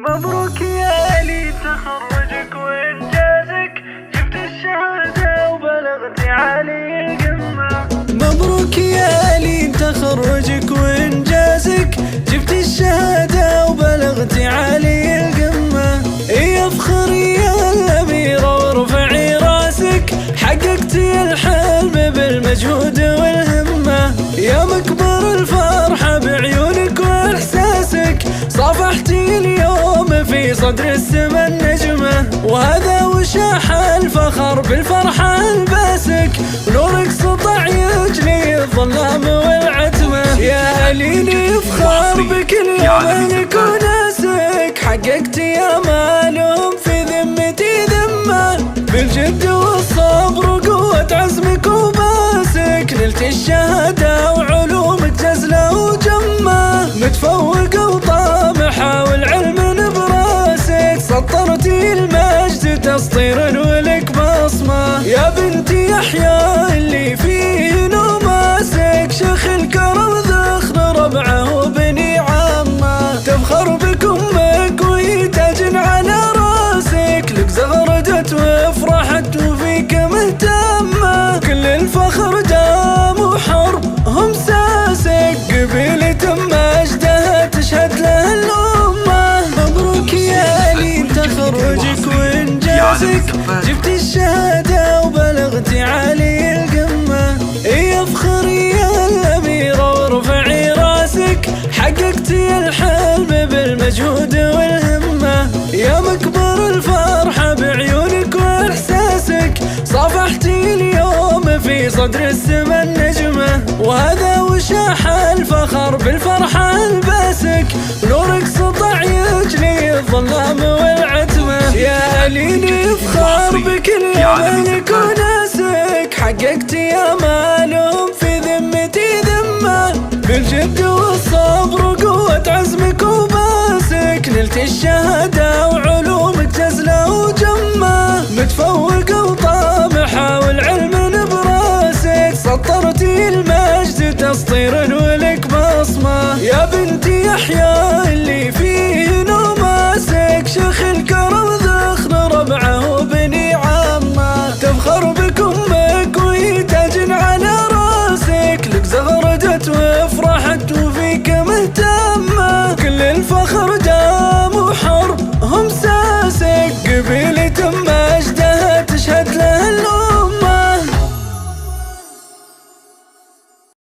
مبروك يا لي تخرجك وإنجازك، جبت الشهادة وبلغت عالي القمة. مبروك يا لي تخرجك وإنجازك، جبت الشهادة وبلغت عالي القمة. افخري يا الأميرة وارفعي راسك، حققتي الحلم بالمجهود والهمة. يا مكبر الفرحة بعيونك وإحساسك، صافحتي اليوم في صدر السما النجمة. وهذا وشاح الفخر بالفرحة الباسك، ونورك سطع يجلي الظلام والعتمة. يا ليني افخر بك اليوم نكون ناسك، حققتي امالهم في ذمتي ذمة. بالجد والصبر وقوة عزمك وباسك، نلت الشهادة وعلومك جزلة وجمة. متفوقة وطامحة والعلم براسك، سطرتي المجد تسطير ولك بصمة. يا بنتي يحيى اللي فيه نماسك، شيخ الكرم ذخر ربعه وبني عمه. تفخر بك امك وهي تاج على راسك، لك زغردت وافرحت وفيك مهتمه. كل الفخر دام وحر هم ساسك، قبيلة مجدها تشهد له الامه. مبروك يا لي تخرجك وانجازك، جبت الشهاده وبلغتي عالي القمه. افخري يا الاميره وارفعي راسك، حققتي الحلم بالمجهود والهمه. يا مكبر الفرحه بعيونك واحساسك، صافحتي اليوم في صدر السما النجمه. وهذا وشاح الفخر بالفرحه الباسك، ونورك سطع يجلي الظلام والعتمه. يا ليني افخر بك اليوم نكون ناسك، حققتي امالهم في ذمتي ذمه. بالجد والصبر وقوة عزمك وباسك، نلت الشهادة وعلومك جزلة وجمة. متفوقة وطامحة والعلم براسك، سطرتي المجد تسطير ولك